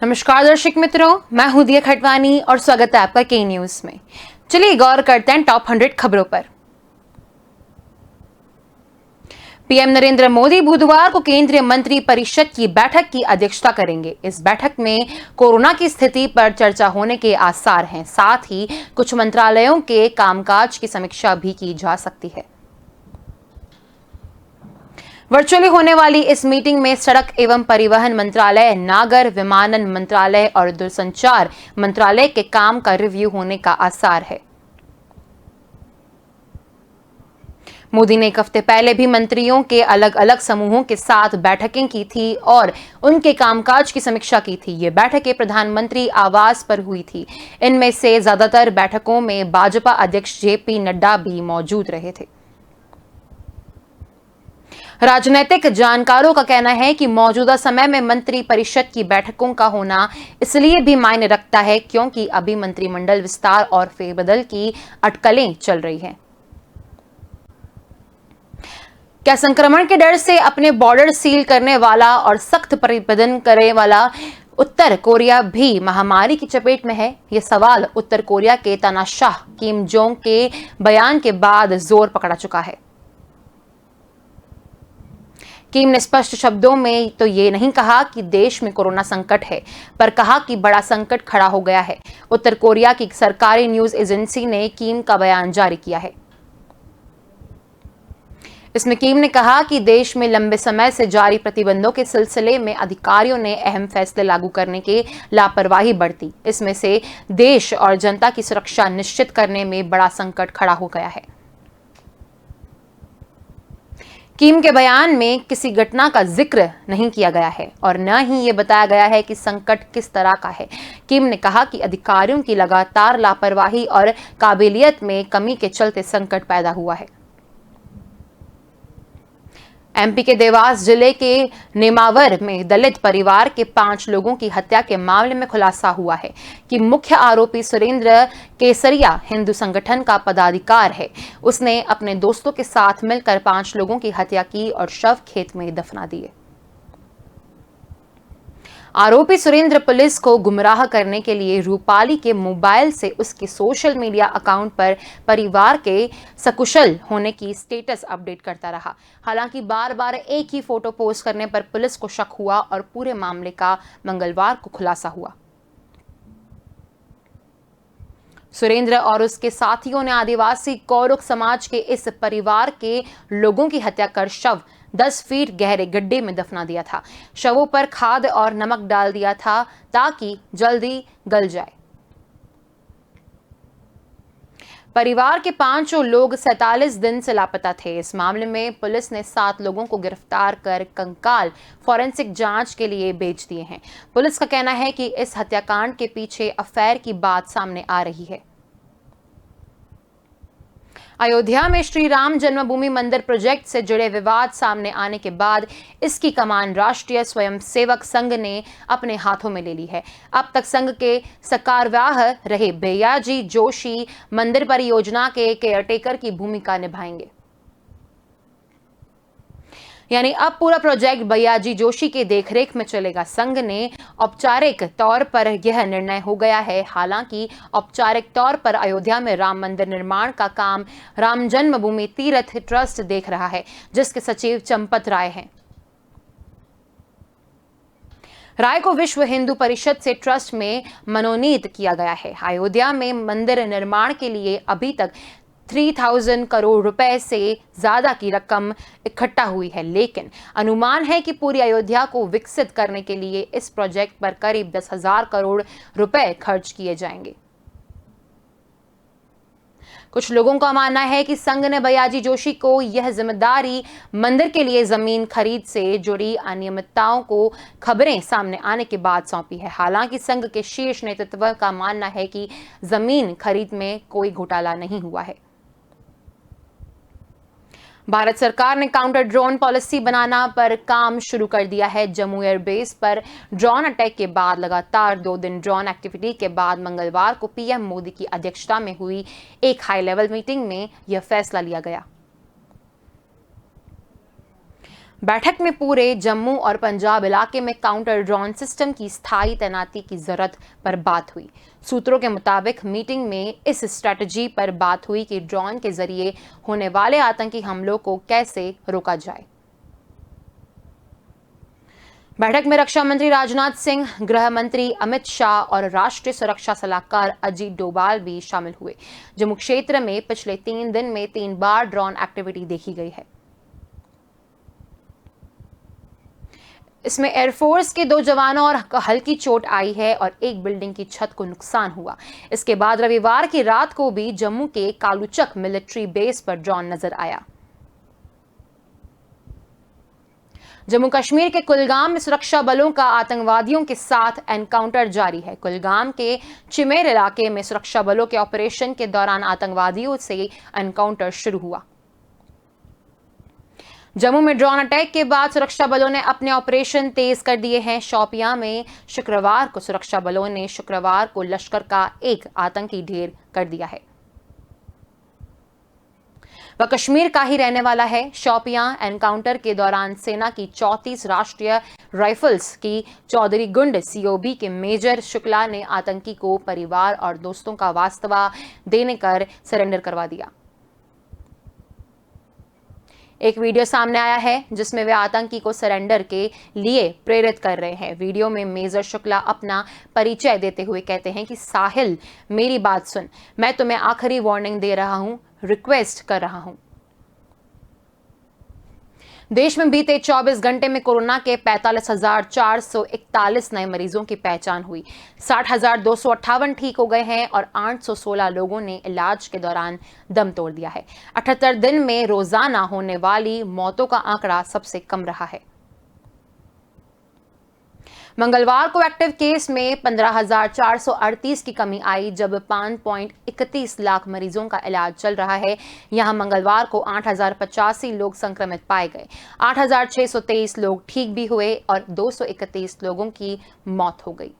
नमस्कार दर्शक मित्रों, मैं हूं दिया खटवानी और स्वागत है आपका के न्यूज में। चलिए गौर करते हैं टॉप 100 खबरों पर। पीएम नरेंद्र मोदी बुधवार को केंद्रीय मंत्री परिषद की बैठक की अध्यक्षता करेंगे। इस बैठक में कोरोना की स्थिति पर चर्चा होने के आसार हैं। साथ ही कुछ मंत्रालयों के कामकाज की समीक्षा भी की जा सकती है। वर्चुअली होने वाली इस मीटिंग में सड़क एवं परिवहन मंत्रालय, नागर विमानन मंत्रालय और दूरसंचार मंत्रालय के काम का रिव्यू होने का आसार है। मोदी ने एक हफ्ते पहले भी मंत्रियों के अलग अलग समूहों के साथ बैठकें की थी और उनके कामकाज की समीक्षा की थी। ये बैठकें प्रधानमंत्री आवास पर हुई थी। इनमें से ज्यादातर बैठकों में भाजपा अध्यक्ष जेपी नड्डा भी मौजूद रहे थे। राजनीतिक जानकारों का कहना है कि मौजूदा समय में मंत्री परिषद की बैठकों का होना इसलिए भी मायने रखता है क्योंकि अभी मंत्रिमंडल विस्तार और फेरबदल की अटकलें चल रही हैं। क्या संक्रमण के डर से अपने बॉर्डर सील करने वाला और सख्त प्रतिबंधन करने वाला उत्तर कोरिया भी महामारी की चपेट में है? यह सवाल उत्तर कोरिया के तानाशाह किम जोंग के बयान के बाद जोर पकड़ा चुका है। किम ने स्पष्ट शब्दों में तो ये नहीं कहा कि देश में कोरोना संकट है, पर कहा कि बड़ा संकट खड़ा हो गया है। उत्तर कोरिया की सरकारी न्यूज एजेंसी ने किम का बयान जारी किया है। इसमें किम ने कहा कि देश में लंबे समय से जारी प्रतिबंधों के सिलसिले में अधिकारियों ने अहम फैसले लागू करने के लापरवाही बरती। इसमें से देश और जनता की सुरक्षा निश्चित करने में बड़ा संकट खड़ा हो गया है। किम के बयान में किसी घटना का जिक्र नहीं किया गया है और न ही ये बताया गया है कि संकट किस तरह का है। किम ने कहा कि अधिकारियों की लगातार लापरवाही और काबिलियत में कमी के चलते संकट पैदा हुआ है। एमपी के देवास जिले के नेमावर में दलित परिवार के 5 लोगों की हत्या के मामले में खुलासा हुआ है कि मुख्य आरोपी सुरेंद्र केसरिया हिंदू संगठन का पदाधिकार है। उसने अपने दोस्तों के साथ मिलकर 5 लोगों की हत्या की और शव खेत में दफना दिए। आरोपी सुरेंद्र पुलिस को गुमराह करने के लिए रूपाली के मोबाइल से उसके सोशल मीडिया अकाउंट पर परिवार के सकुशल होने की स्टेटस अपडेट करता रहा। हालांकि बार बार एक ही फोटो पोस्ट करने पर पुलिस को शक हुआ और पूरे मामले का मंगलवार को खुलासा हुआ। सुरेंद्र और उसके साथियों ने आदिवासी कौरुक समाज के इस परिवार के लोगों की हत्या कर शव 10 फीट गहरे गड्ढे में दफना दिया था। शवों पर खाद और नमक डाल दिया था ताकि जल्दी गल जाए। परिवार के 5 लोग 47 दिन से लापता थे। इस मामले में पुलिस ने 7 लोगों को गिरफ्तार कर कंकाल फॉरेंसिक जांच के लिए भेज दिए हैं। पुलिस का कहना है कि इस हत्याकांड के पीछे अफेयर की बात सामने आ रही है। अयोध्या में श्री राम जन्मभूमि मंदिर प्रोजेक्ट से जुड़े विवाद सामने आने के बाद इसकी कमान राष्ट्रीय स्वयंसेवक संघ ने अपने हाथों में ले ली है। अब तक संघ के सरकारवाह रहे भैयाजी जोशी मंदिर परियोजना के केयरटेकर की भूमिका निभाएंगे। यानी अब पूरा प्रोजेक्ट भैयाजी जोशी के देखरेख में चलेगा। संघ ने औपचारिक तौर पर यह निर्णय हो गया है। हालांकि औपचारिक तौर पर अयोध्या में राम मंदिर निर्माण का काम राम जन्मभूमि तीर्थ ट्रस्ट देख रहा है, जिसके सचिव चंपत राय हैं। राय को विश्व हिंदू परिषद से ट्रस्ट में मनोनीत किया गया है। अयोध्या में मंदिर निर्माण के लिए अभी तक 3000 करोड़ रुपए से ज्यादा की रकम इकट्ठा हुई है, लेकिन अनुमान है कि पूरी अयोध्या को विकसित करने के लिए इस प्रोजेक्ट पर करीब 10,000 करोड़ रुपए खर्च किए जाएंगे। कुछ लोगों का मानना है कि संघ ने भैयाजी जोशी को यह जिम्मेदारी मंदिर के लिए जमीन खरीद से जुड़ी अनियमितताओं को खबरें सामने आने के बाद सौंपी है। हालांकि संघ के शीर्ष नेतृत्व का मानना है कि जमीन खरीद में कोई घोटाला नहीं हुआ है। भारत सरकार ने काउंटर ड्रोन पॉलिसी बनाना पर काम शुरू कर दिया है। जम्मू एयरबेस पर ड्रोन अटैक के बाद लगातार 2 दिन ड्रोन एक्टिविटी के बाद मंगलवार को पीएम मोदी की अध्यक्षता में हुई एक हाई लेवल मीटिंग में यह फैसला लिया गया। बैठक में पूरे जम्मू और पंजाब इलाके में काउंटर ड्रोन सिस्टम की स्थायी तैनाती की जरूरत पर बात हुई। सूत्रों के मुताबिक मीटिंग में इस स्ट्रेटजी पर बात हुई कि ड्रोन के जरिए होने वाले आतंकी हमलों को कैसे रोका जाए। बैठक में रक्षा मंत्री राजनाथ सिंह, गृह मंत्री अमित शाह और राष्ट्रीय सुरक्षा सलाहकार अजीत डोभाल भी शामिल हुए। जम्मू क्षेत्र में पिछले 3 दिन में 3 बार ड्रोन एक्टिविटी देखी गई है। इसमें एयरफोर्स के 2 जवानों और हल्की चोट आई है और एक बिल्डिंग की छत को नुकसान हुआ। इसके बाद रविवार की रात को भी जम्मू के कालूचक मिलिट्री बेस पर ड्रोन नजर आया। जम्मू कश्मीर के कुलगाम में सुरक्षा बलों का आतंकवादियों के साथ एनकाउंटर जारी है। कुलगाम के चिमेर इलाके में सुरक्षा बलों के ऑपरेशन के दौरान आतंकवादियों से एनकाउंटर शुरू हुआ। जम्मू में ड्रोन अटैक के बाद सुरक्षा बलों ने अपने ऑपरेशन तेज कर दिए हैं। शोपियां में शुक्रवार को सुरक्षा बलों ने लश्कर का एक आतंकी ढेर कर दिया है। वह कश्मीर का ही रहने वाला है। शोपियां एनकाउंटर के दौरान सेना की 34 राष्ट्रीय राइफल्स की चौधरी गुंड सीओबी के मेजर शुक्ला ने आतंकी को परिवार और दोस्तों का वास्तवा देने कर सरेंडर करवा दिया। एक वीडियो सामने आया है जिसमें वे आतंकी को सरेंडर के लिए प्रेरित कर रहे हैं। वीडियो में मेजर शुक्ला अपना परिचय देते हुए कहते हैं कि साहिल, मेरी बात सुन, मैं तुम्हें आखिरी वार्निंग दे रहा हूं, रिक्वेस्ट कर रहा हूं। देश में बीते 24 घंटे में कोरोना के 45,441 नए मरीजों की पहचान हुई। 60,258 ठीक हो गए हैं और 816 लोगों ने इलाज के दौरान दम तोड़ दिया है। 78 दिन में रोजाना होने वाली मौतों का आंकड़ा सबसे कम रहा है। मंगलवार को एक्टिव केस में 15,438 की कमी आई, जब 5.31 लाख मरीजों का इलाज चल रहा है। यहां मंगलवार को 8,085 लोग संक्रमित पाए गए। 8,623 लोग ठीक भी हुए और 231 लोगों की मौत हो गई।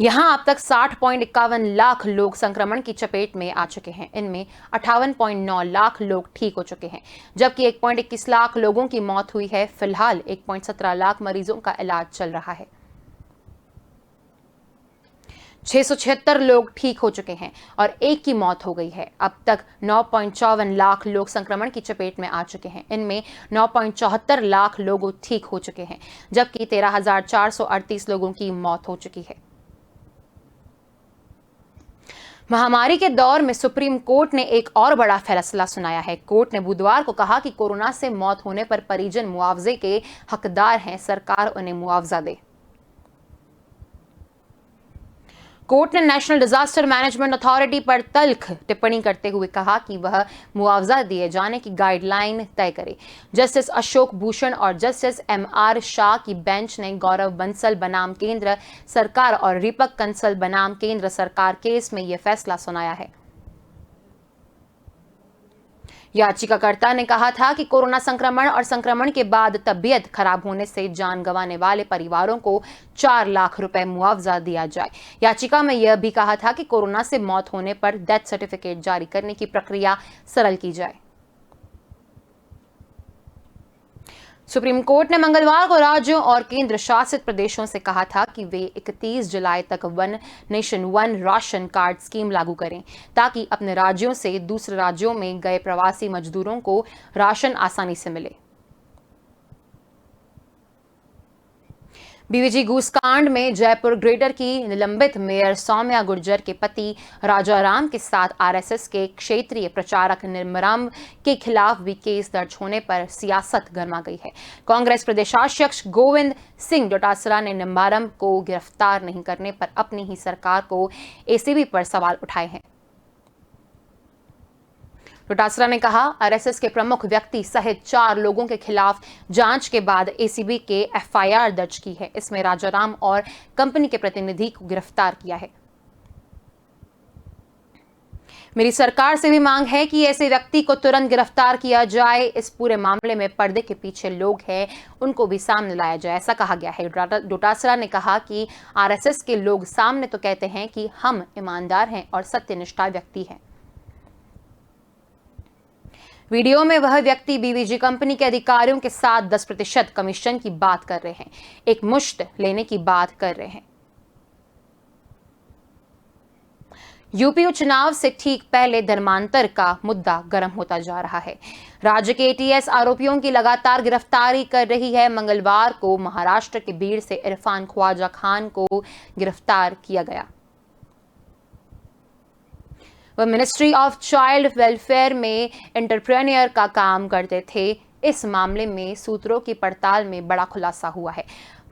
यहां अब तक 60.51 लाख लोग संक्रमण की चपेट में आ चुके हैं। इनमें 58.9 लाख लोग ठीक हो चुके हैं, जबकि 1.21 लाख लोगों की मौत हुई है। फिलहाल 1.17 लाख मरीजों का इलाज चल रहा है। 676 लोग ठीक हो चुके हैं और एक की मौत हो गई है। अब तक 9.54 लाख लोग संक्रमण की चपेट में आ चुके हैं। इनमें 9.74 लाख लोग ठीक हो चुके हैं, जबकि 13,438 लोगों की मौत हो चुकी है। महामारी के दौर में सुप्रीम कोर्ट ने एक और बड़ा फैसला सुनाया है। कोर्ट ने बुधवार को कहा कि कोरोना से मौत होने पर परिजन मुआवजे के हकदार हैं, सरकार उन्हें मुआवजा दे। कोर्ट ने नेशनल डिजास्टर मैनेजमेंट अथॉरिटी पर तल्ख टिप्पणी करते हुए कहा कि वह मुआवजा दिए जाने की गाइडलाइन तय करे। जस्टिस अशोक भूषण और जस्टिस MR शाह की बेंच ने गौरव बंसल बनाम केंद्र सरकार और दीपक कंसल बनाम केंद्र सरकार केस में यह फैसला सुनाया है। याचिकाकर्ता ने कहा था कि कोरोना संक्रमण और संक्रमण के बाद तबीयत खराब होने से जान गंवाने वाले परिवारों को 4 लाख रुपए मुआवजा दिया जाए। याचिका में यह भी कहा था कि कोरोना से मौत होने पर डेथ सर्टिफिकेट जारी करने की प्रक्रिया सरल की जाए। सुप्रीम कोर्ट ने मंगलवार को राज्यों और केंद्र शासित प्रदेशों से कहा था कि वे 31 जुलाई तक one nation one ration card scheme लागू करें, ताकि अपने राज्यों से दूसरे राज्यों में गए प्रवासी मजदूरों को राशन आसानी से मिले। बीवीजी घूसकांड में जयपुर ग्रेटर की निलंबित मेयर सौम्या गुर्जर के पति राजाराम के साथ आरएसएस के क्षेत्रीय प्रचारक निर्मराम के खिलाफ भी केस दर्ज होने पर सियासत गर्मा गई है। कांग्रेस प्रदेशाध्यक्ष गोविंद सिंह डोटासरा ने निर्मराम को गिरफ्तार नहीं करने पर अपनी ही सरकार को एसीबी पर सवाल उठाए हैं। डोटासरा ने कहा, आरएसएस के प्रमुख व्यक्ति सहित 4 लोगों के खिलाफ जांच के बाद एसीबी के एफआईआर दर्ज की है। इसमें राजाराम और कंपनी के प्रतिनिधि को गिरफ्तार किया है। मेरी सरकार से भी मांग है कि ऐसे व्यक्ति को तुरंत गिरफ्तार किया जाए। इस पूरे मामले में पर्दे के पीछे लोग हैं, उनको भी सामने लाया जाए, ऐसा कहा गया है। डोटासरा ने कहा कि आरएसएस के लोग सामने तो कहते हैं कि हम ईमानदार हैं और सत्यनिष्ठा व्यक्ति हैं। वीडियो में वह व्यक्ति बीवीजी कंपनी के अधिकारियों के साथ 10% कमीशन की बात कर रहे हैं, एक मुश्त लेने की बात कर रहे हैं। यूपी उपचुनाव से ठीक पहले धर्मांतर का मुद्दा गर्म होता जा रहा है। राज्य के एटीएस आरोपियों की लगातार गिरफ्तारी कर रही है। मंगलवार को महाराष्ट्र के बीड़ से इरफान ख्वाजा खान को गिरफ्तार किया गया। वह मिनिस्ट्री ऑफ चाइल्ड वेलफेयर में एंटरप्रेन्योर का काम करते थे। इस मामले में सूत्रों की पड़ताल में बड़ा खुलासा हुआ है।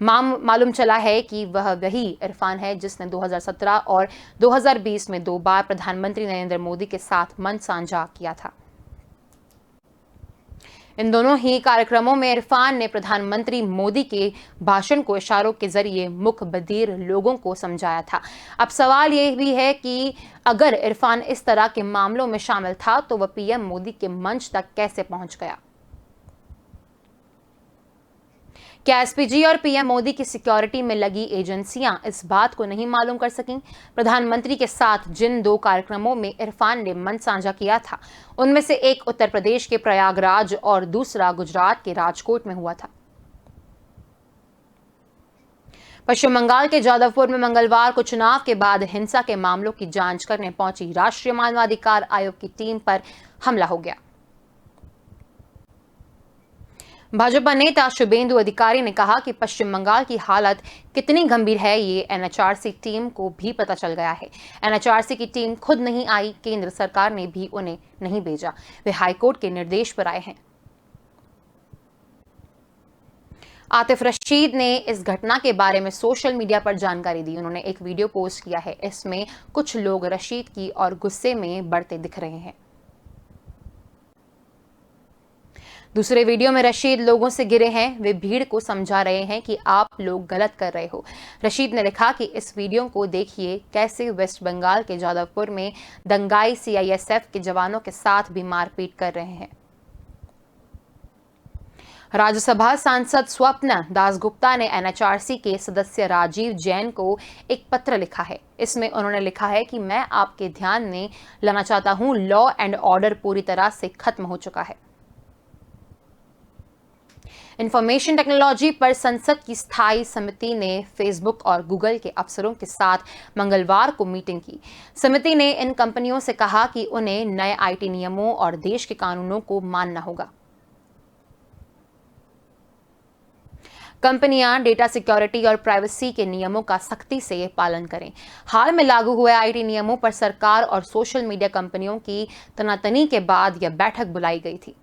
मालूम चला है कि वह वही इरफान है जिसने 2017 और 2020 में 2 बार प्रधानमंत्री नरेंद्र मोदी के साथ मंच साझा किया था। इन दोनों ही कार्यक्रमों में इरफान ने प्रधानमंत्री मोदी के भाषण को इशारों के जरिए मुख बधिर लोगों को समझाया था। अब सवाल ये भी है कि अगर इरफान इस तरह के मामलों में शामिल था तो वह पीएम मोदी के मंच तक कैसे पहुंच गया? क्या एसपीजी और पीएम मोदी की सिक्योरिटी में लगी एजेंसियां इस बात को नहीं मालूम कर सकीं? प्रधानमंत्री के साथ जिन 2 कार्यक्रमों में इरफान ने मंच साझा किया था, उनमें से एक उत्तर प्रदेश के प्रयागराज और दूसरा गुजरात के राजकोट में हुआ था। पश्चिम बंगाल के जादवपुर में मंगलवार को चुनाव के बाद हिंसा के मामलों की जांच करने पहुंची राष्ट्रीय मानवाधिकार आयोग की टीम पर हमला हो गया। भाजपा नेता शुभेंदु अधिकारी ने कहा कि पश्चिम बंगाल की हालत कितनी गंभीर है ये एनएचआरसी टीम को भी पता चल गया है। एनएचआरसी की टीम खुद नहीं आई, केंद्र सरकार ने भी उन्हें नहीं भेजा। वे हाईकोर्ट के निर्देश पर आए हैं। आतिफ रशीद ने इस घटना के बारे में सोशल मीडिया पर जानकारी दी। उन्होंने एक वीडियो पोस्ट किया है। इसमें कुछ लोग रशीद की और गुस्से में बढ़ते दिख रहे हैं। दूसरे वीडियो में रशीद लोगों से घिरे हैं। वे भीड़ को समझा रहे हैं कि आप लोग गलत कर रहे हो। रशीद ने लिखा कि इस वीडियो को देखिए कैसे वेस्ट बंगाल के जादवपुर में दंगाई सीआईएसएफ के जवानों के साथ भी मारपीट कर रहे हैं। राज्यसभा सांसद स्वप्न दासगुप्ता ने एनएचआरसी के सदस्य राजीव जैन को एक पत्र लिखा है। इसमें उन्होंने लिखा है कि मैं आपके ध्यान में लाना चाहता हूं, लॉ एंड ऑर्डर पूरी तरह से खत्म हो चुका है। इंफॉर्मेशन टेक्नोलॉजी पर संसद की स्थायी समिति ने फेसबुक और गूगल के अफसरों के साथ मंगलवार को मीटिंग की। समिति ने इन कंपनियों से कहा कि उन्हें नए आईटी नियमों और देश के कानूनों को मानना होगा। कंपनियां डेटा सिक्योरिटी और प्राइवेसी के नियमों का सख्ती से पालन करें। हाल में लागू हुए आईटी नियमों पर सरकार और सोशल मीडिया कंपनियों की तनातनी के बाद यह बैठक बुलाई गई थी।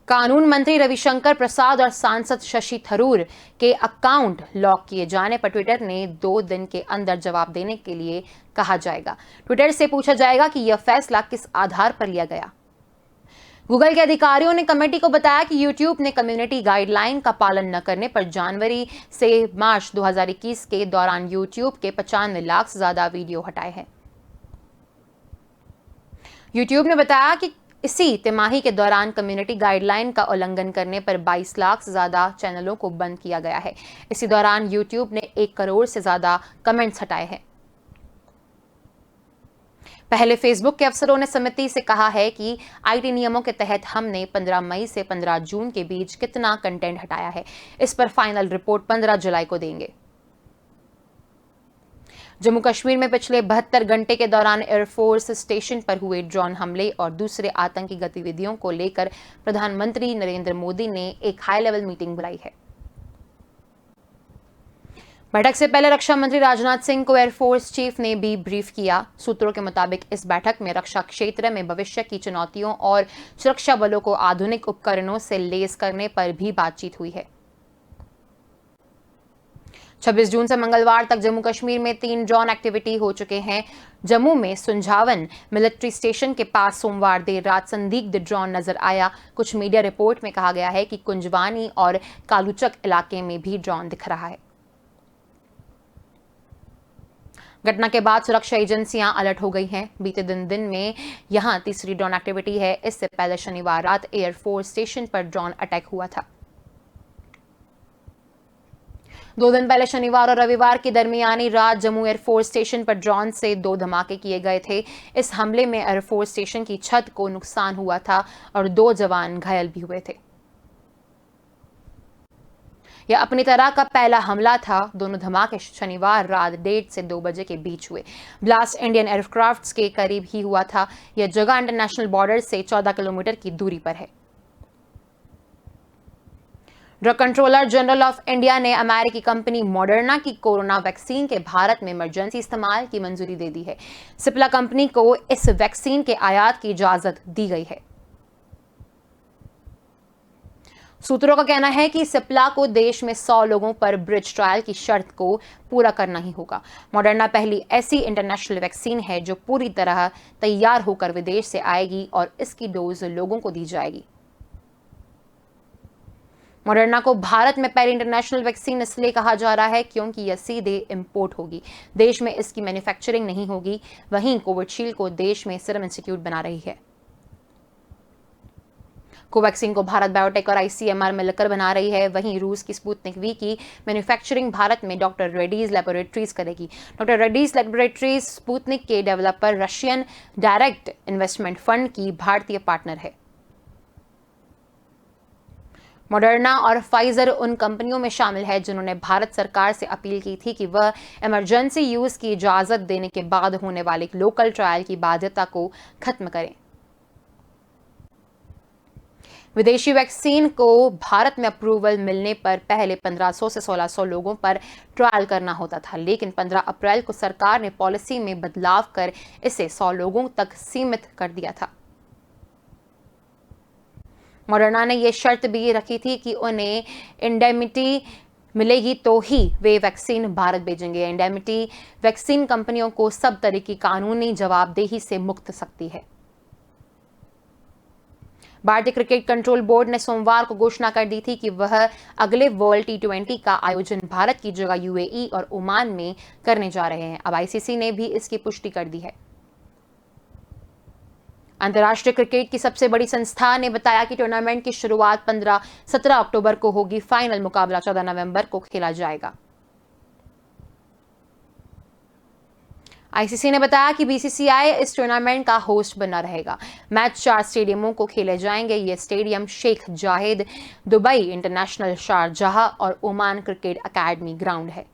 कानून मंत्री रविशंकर प्रसाद और सांसद शशि थरूर के अकाउंट लॉक किए जाने पर ट्विटर ने 2 दिन के अंदर जवाब देने के लिए कहा जाएगा। ट्विटर से पूछा जाएगा कि यह फैसला किस आधार पर लिया गया। गूगल के अधिकारियों ने कमेटी को बताया कि यूट्यूब ने कम्युनिटी गाइडलाइन का पालन न करने पर जनवरी से मार्च 2021 के दौरान यूट्यूब के 95 लाख से ज्यादा वीडियो हटाए हैं। यूट्यूब ने बताया कि इसी तिमाही के दौरान कम्युनिटी गाइडलाइन का उल्लंघन करने पर 22 लाख से ज्यादा चैनलों को बंद किया गया है। इसी दौरान यूट्यूब ने 1 करोड़ से ज्यादा कमेंट्स हटाए हैं। पहले फेसबुक के अफसरों ने समिति से कहा है कि आईटी नियमों के तहत हमने 15 मई से 15 जून के बीच कितना कंटेंट हटाया है। इस पर फाइनल रिपोर्ट 15 जुलाई को देंगे। जम्मू कश्मीर में पिछले 72 घंटे के दौरान एयरफोर्स स्टेशन पर हुए ड्रोन हमले और दूसरे आतंकी गतिविधियों को लेकर प्रधानमंत्री नरेंद्र मोदी ने एक हाई लेवल मीटिंग बुलाई है। बैठक से पहले रक्षा मंत्री राजनाथ सिंह को एयरफोर्स चीफ ने भी ब्रीफ किया। सूत्रों के मुताबिक इस बैठक में रक्षा क्षेत्र में भविष्य की चुनौतियों और सुरक्षा बलों को आधुनिक उपकरणों से लैस करने पर भी बातचीत हुई है। 26 जून से मंगलवार तक जम्मू कश्मीर में 3 ड्रोन एक्टिविटी हो चुके हैं। जम्मू में सुंझावन मिलिट्री स्टेशन के पास सोमवार देर रात संदिग्ध ड्रोन नजर आया। कुछ मीडिया रिपोर्ट में कहा गया है कि कुंजवानी और कालूचक इलाके में भी ड्रोन दिख रहा है। घटना के बाद सुरक्षा एजेंसियां अलर्ट हो गई हैं। बीते दिन में यहां तीसरी ड्रोन एक्टिविटी है। इससे पहले शनिवार रात एयरफोर्स स्टेशन पर ड्रोन अटैक हुआ था। 2 दिन पहले शनिवार और रविवार की दरमियानी रात जम्मू एयरफोर्स स्टेशन पर ड्रोन से 2 धमाके किए गए थे। इस हमले में एयरफोर्स स्टेशन की छत को नुकसान हुआ था और 2 जवान घायल भी हुए थे। यह अपनी तरह का पहला हमला था। दोनों धमाके शनिवार रात 1:30 से 2 बजे के बीच हुए। ब्लास्ट इंडियन एयरक्राफ्ट्स के करीब ही हुआ था। यह जगह इंटरनेशनल बॉर्डर से 14 किलोमीटर की दूरी पर है। Drug controller general of India ने अमेरिकी कंपनी मॉडर्ना की कोरोना वैक्सीन के भारत में इमरजेंसी इस्तेमाल की मंजूरी दे दी है। सिप्ला कंपनी को इस वैक्सीन के आयात की इजाजत दी गई है। सूत्रों का कहना है कि सिप्ला को देश में 100 लोगों पर ब्रिज ट्रायल की शर्त को पूरा करना ही होगा। मॉडर्ना पहली ऐसी इंटरनेशनल वैक्सीन है जो पूरी तरह तैयार होकर विदेश से आएगी और इसकी डोज लोगों को दी जाएगी। मॉडर्ना को भारत में पहली इंटरनेशनल वैक्सीन इसलिए कहा जा रहा है क्योंकि यह सीधे इंपोर्ट होगी, देश में इसकी मैन्युफैक्चरिंग नहीं होगी। वहीं कोविशील्ड को देश में सीरम इंस्टीट्यूट बना रही है। कोवैक्सीन को भारत बायोटेक और आईसीएमआर मिलकर बना रही है। वहीं रूस की स्पुतनिक वी की मैन्युफैक्चरिंग भारत में डॉक्टर रेड्डीज लैबोरेटरीज करेगी। डॉक्टर रेड्डीज लैबोरेटरीज स्पुतनिक के developer Russian direct investment fund की भारतीय पार्टनर है। मॉडर्ना और फाइजर उन कंपनियों में शामिल है जिन्होंने भारत सरकार से अपील की थी कि वह इमरजेंसी यूज की इजाजत देने के बाद होने वाले लोकल ट्रायल की बाध्यता को खत्म करें। विदेशी वैक्सीन को भारत में अप्रूवल मिलने पर पहले 1500 से 1600 लोगों पर ट्रायल करना होता था, लेकिन 15 अप्रैल को सरकार ने पॉलिसी में बदलाव कर इसे 100 लोगों तक सीमित कर दिया था। मॉडर्ना ने यह शर्त भी रखी थी कि उन्हें इंडेमिटी मिलेगी तो ही वे वैक्सीन भारत भेजेंगे। इंडेमिटी वैक्सीन कंपनियों को सब तरह की कानूनी जवाबदेही से मुक्त सकती है। भारतीय क्रिकेट कंट्रोल बोर्ड ने सोमवार को घोषणा कर दी थी कि वह अगले वर्ल्ड T20 का आयोजन भारत की जगह यूएई और ओमान में करने जा रहे हैं। अब आईसीसी ने भी इसकी पुष्टि कर दी है। अंतर्राष्ट्रीय क्रिकेट की सबसे बड़ी संस्था ने बताया कि टूर्नामेंट की शुरुआत 15-17 अक्टूबर को होगी। फाइनल मुकाबला 14 नवंबर को खेला जाएगा। आईसीसी ने बताया कि बीसीसीआई इस टूर्नामेंट का होस्ट बना रहेगा। मैच 4 स्टेडियमों को खेले जाएंगे। ये stadium Sheikh Zayed, Dubai international, Sharjah और ओमान क्रिकेट एकेडमी ग्राउंड है।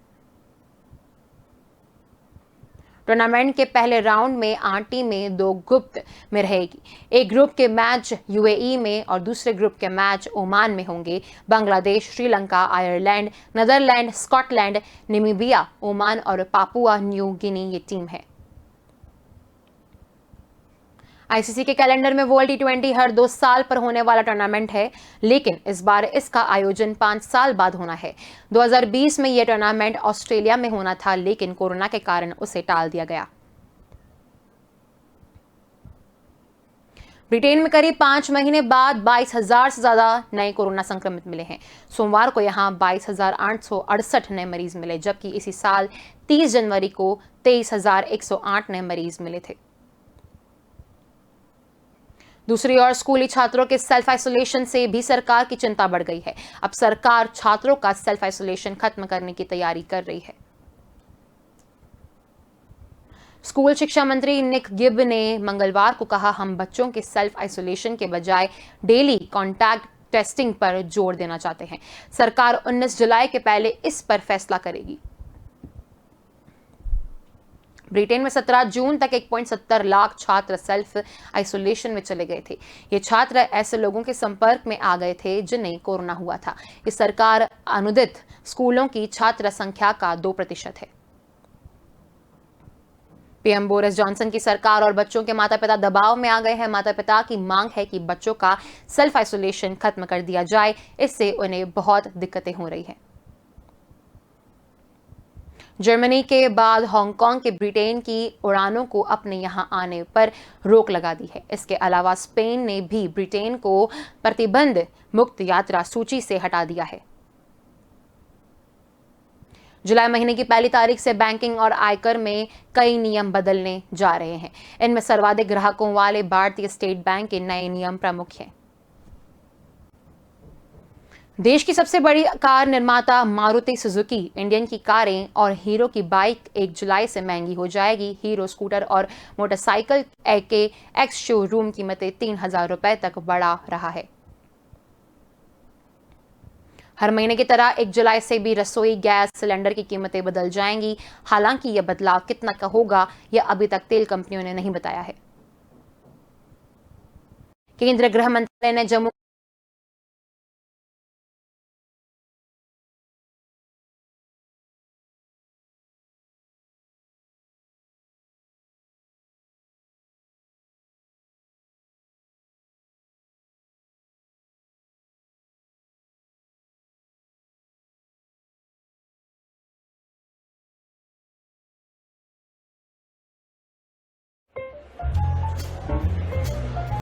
टूर्नामेंट के पहले राउंड में 8 टीमें 2 ग्रुप में रहेगी। एक ग्रुप के मैच यूएई में और दूसरे ग्रुप के मैच ओमान में होंगे। Bangladesh, Sri Lanka, Ireland, Netherlands, Scotland, Namibia, Oman और पापुआ न्यू गिनी ये टीम है। आईसीसी के कैलेंडर में वर्ल्ड T20 हर 2 साल पर होने वाला टूर्नामेंट है, लेकिन इस बार इसका आयोजन 5 साल बाद होना है। 2020 में यह टूर्नामेंट ऑस्ट्रेलिया में होना था, लेकिन कोरोना के कारण उसे टाल दिया गया। ब्रिटेन में करीब 5 महीने बाद 22,000 से ज्यादा नए कोरोना संक्रमित मिले हैं। सोमवार को यहां 22,868 नए मरीज मिले, जबकि इसी साल 30 जनवरी को 23,108 नए मरीज मिले थे। दूसरी ओर स्कूली छात्रों के सेल्फ आइसोलेशन से भी सरकार की चिंता बढ़ गई है। अब सरकार छात्रों का सेल्फ आइसोलेशन खत्म करने की तैयारी कर रही है। स्कूल शिक्षा मंत्री निक गिब ने मंगलवार को कहा, हम बच्चों के सेल्फ आइसोलेशन के बजाय डेली कॉन्टैक्ट टेस्टिंग पर जोर देना चाहते हैं। सरकार 19 जुलाई के पहले इस पर फैसला करेगी। ब्रिटेन में 17 जून तक 1.70 लाख छात्र सेल्फ आइसोलेशन में चले गए थे। ये छात्र ऐसे लोगों के संपर्क में आ गए थे जिन्हें कोरोना हुआ था। ये सरकार अनुदित स्कूलों की छात्र संख्या का 2% है। पीएम बोरिस जॉनसन की सरकार और बच्चों के माता पिता दबाव में आ गए हैं। माता पिता की मांग है कि बच्चों का सेल्फ आइसोलेशन खत्म कर दिया जाए, इससे उन्हें बहुत दिक्कतें हो रही हैं। जर्मनी के बाद हांगकांग के ब्रिटेन की उड़ानों को अपने यहां आने पर रोक लगा दी है। इसके अलावा स्पेन ने भी ब्रिटेन को प्रतिबंध मुक्त यात्रा सूची से हटा दिया है। जुलाई महीने की 1 तारीख से बैंकिंग और आयकर में कई नियम बदलने जा रहे हैं। इनमें सर्वाधिक ग्राहकों वाले भारतीय स्टेट बैंक के नए नियम प्रमुख हैं। देश की सबसे बड़ी कार निर्माता मारुति सुजुकी इंडियन की कारें और हीरो की बाइक 1 जुलाई से महंगी हो जाएगी। हीरो स्कूटर और मोटरसाइकिल के एक्स शोरूम कीमतें 3,000 रुपए तक बढ़ा रहा है। हर महीने की तरह 1 जुलाई से भी रसोई गैस सिलेंडर की कीमतें बदल जाएंगी। हालांकि यह बदलाव कितना का होगा, यह अभी तक तेल कंपनियों ने नहीं बताया है। केंद्रीय गृह मंत्रालय ने जम्मू